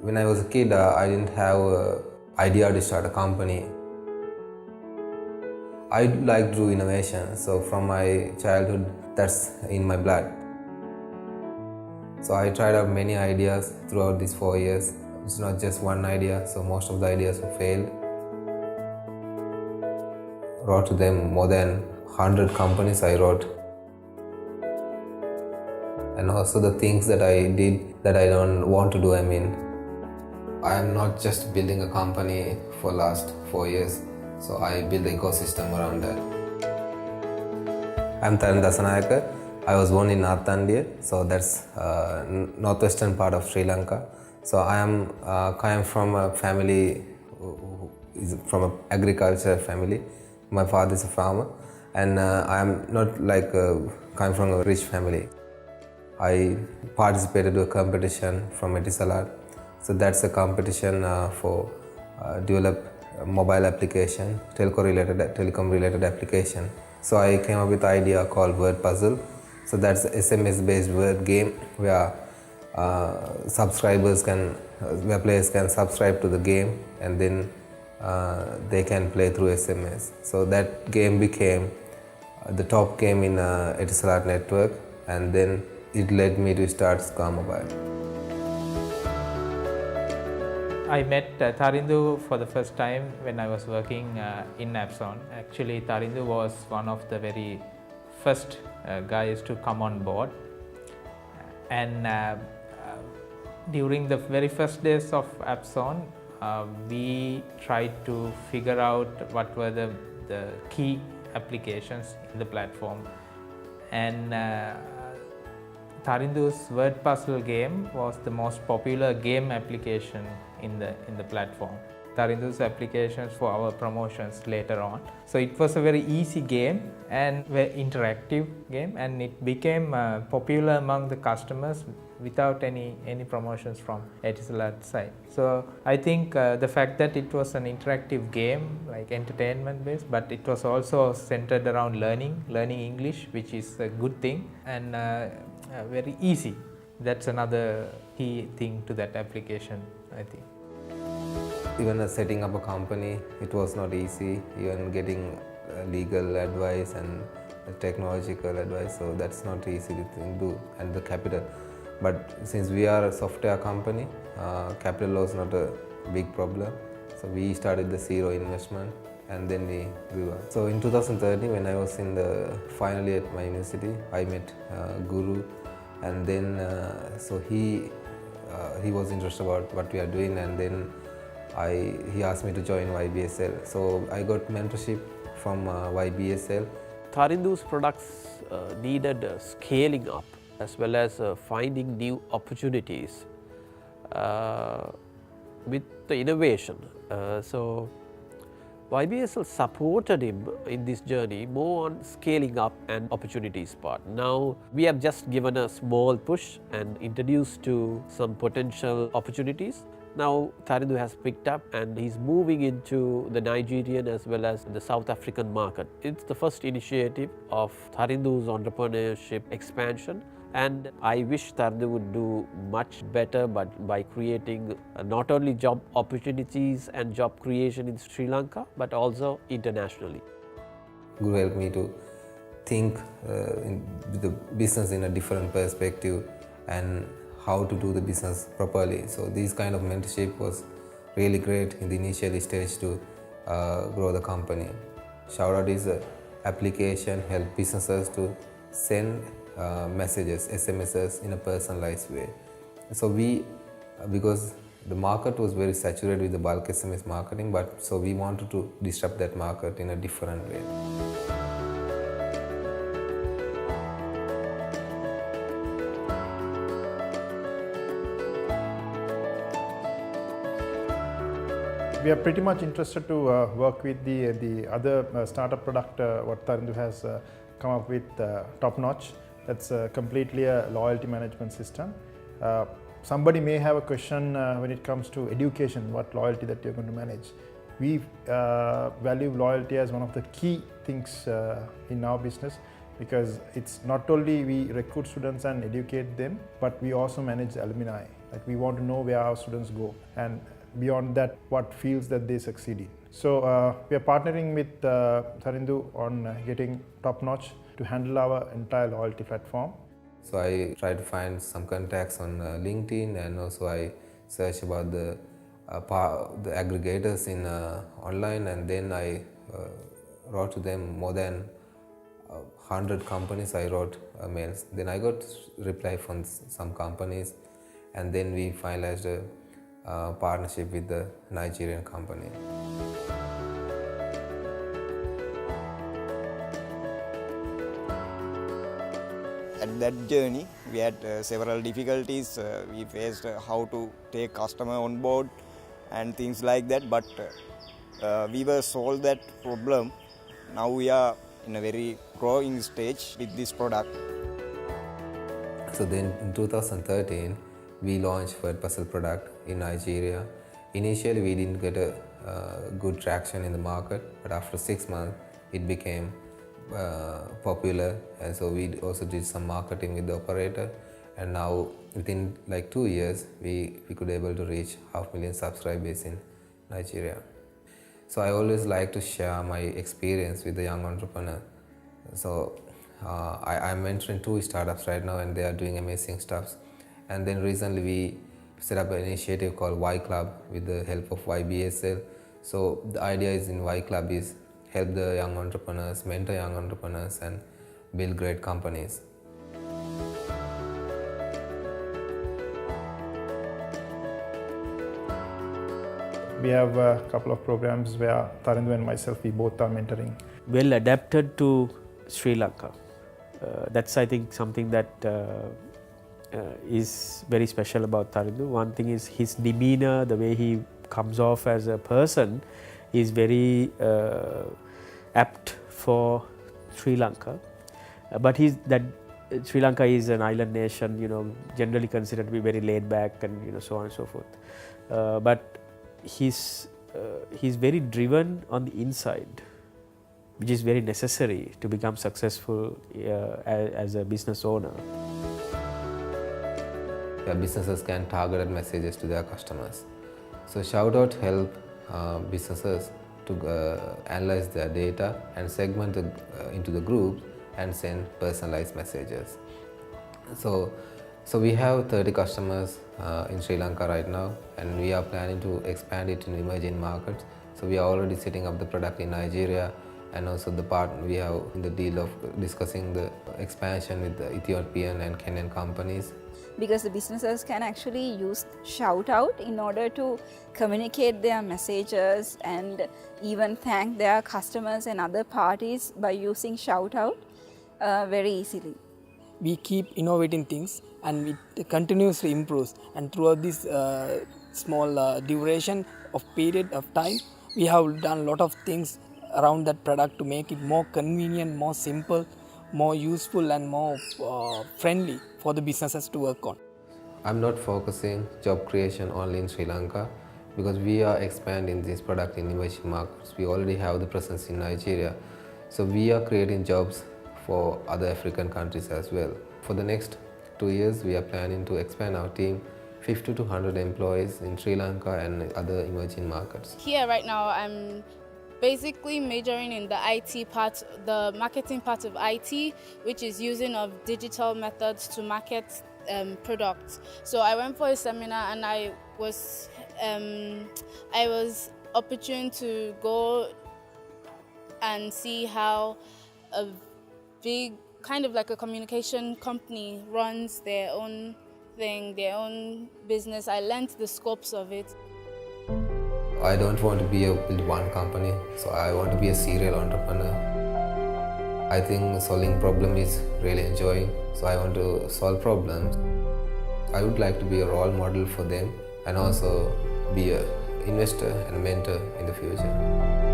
When I was a kid, I didn't have an idea to start a company. I like to do innovation, so from my childhood, that's in my blood. So I tried out many ideas throughout these 4 years. It's not just one idea, so most of the ideas were failed. Wrote to them more than 100 companies I wrote. And also the things that I did that I don't want to do, I am not just building a company for last 4 years, so I build an ecosystem around that. I'm Tharindu Dassanyake. I was born in North India, so that's northwestern part of Sri Lanka. So I am from a family who is from an agriculture family. My father is a farmer, and I am not like come from a rich family. I participated in a competition from Etisalat. So that's a competition for develop mobile application, telecom related application. So I came up with an idea called word puzzle. So that's SMS based word game where where players can subscribe to the game, and then they can play through SMS. So that game became the top game in Etisalat network, and then it led me to start Ska Mobile. I met Tharindu for the first time when I was working in Epson. Actually, Tharindu was one of the very first guys to come on board, and during the very first days of Epson, we tried to figure out what were the key applications in the platform, and Tharindu's word puzzle game was the most popular game application in the platform. Tharindu's applications for our promotions later on. So it was a very easy game and very interactive game, and it became popular among the customers without any promotions from Etisalat side. So I think the fact that it was an interactive game, like entertainment based, but it was also centered around learning English, which is a good thing, and very easy. That's another key thing to that application, I think. Even setting up a company, it was not easy, even getting legal advice and technological advice, so that's not easy to do, and the capital. But since we are a software company, capital was not a big problem, so we started the zero investment, and then we grew up. So in 2013, when I was in the final year at my university, I met Guru, and then so he was interested about what we are doing, and then he asked me to join YBSL. So I got mentorship from YBSL. Tharindu's products needed scaling up as well as finding new opportunities with the innovation. So YBSL supported him in this journey more on scaling up and opportunities part. Now we have just given a small push and introduced to some potential opportunities. Now Tharindu has picked up and he's moving into the Nigerian as well as the South African market. It's the first initiative of Tharindu's entrepreneurship expansion, and I wish Tharindu would do much better, but by creating not only job opportunities and job creation in Sri Lanka, but also internationally. Guru helped me to think the business in a different perspective and how to do the business properly. So this kind of mentorship was really great in the initial stage to grow the company. Shoutout is an application help businesses to send messages, SMSs in a personalized way. So because the market was very saturated with the bulk SMS marketing, but so we wanted to disrupt that market in a different way. We are pretty much interested to work with the other startup product what Tharindu has come up with, top notch. That's completely a loyalty management system. Somebody may have a question when it comes to education, what loyalty that you're going to manage. We value loyalty as one of the key things in our business. because it's not only we recruit students and educate them, but we also manage alumni. Like we want to know where our students go, and beyond that, what fields that they succeed in. So we are partnering with Tharindu on getting Top Notch to handle our entire loyalty platform. So I try to find some contacts on LinkedIn, and also I search about the aggregators in online, and then I wrote to them more than 100 companies. I wrote mails. Then I got reply from some companies, and then we finalized a partnership with the Nigerian company. At that journey, we had several difficulties. We faced how to take customer on board and things like that, but we were solved that problem. Now we are in a very growing stage with this product. So then in 2013, we launched WordPuzzle product in Nigeria. Initially, we didn't get a good traction in the market, but after 6 months, it became popular, and so we also did some marketing with the operator, and now within like 2 years we could able to reach 500,000 subscribers in Nigeria. So I always like to share my experience with the young entrepreneur. So I'm mentoring 2 startups right now, and they are doing amazing stuff. And then recently we set up an initiative called Y Club with the help of YBSL. So the idea is in Y Club is help the young entrepreneurs, mentor young entrepreneurs, and build great companies. We have a couple of programs where Tharindu and myself, we both are mentoring. Well adapted to Sri Lanka. That's, I think, something that is very special about Tharindu. One thing is his demeanor, the way he comes off as a person is very apt for Sri Lanka. But Sri Lanka is an island nation, generally considered to be very laid back and so on and so forth. But he's very driven on the inside, which is very necessary to become successful as a business owner. Businesses can target messages to their customers. So Shoutout help businesses to analyze their data and segment into the groups and send personalized messages. So we have 30 customers in Sri Lanka right now, and we are planning to expand it in emerging markets. So we are already setting up the product in Nigeria, and also we have in the deal of discussing the expansion with the Ethiopian and Kenyan companies. Because the businesses can actually use Shoutout in order to communicate their messages and even thank their customers and other parties by using Shoutout very easily. We keep innovating things and it continuously improves, and throughout this small duration of period of time, we have done a lot of things around that product to make it more convenient, more simple, more useful and more friendly for the businesses to work on. I'm not focusing job creation only in Sri Lanka, because we are expanding this product in emerging markets. We already have the presence in Nigeria, so we are creating jobs for other African countries as well. For the next 2 years, we are planning to expand our team 50 to 100 employees in Sri Lanka and other emerging markets. Here right now, I'm basically majoring in the IT part, the marketing part of IT, which is using of digital methods to market products. So I went for a seminar, and I was opportune to go and see how a big kind of like a communication company runs their own thing, their own business. I learned the scopes of it. I don't want to build one company, so I want to be a serial entrepreneur. I think solving problem is really enjoying, so I want to solve problems. I would like to be a role model for them and also be an investor and mentor in the future.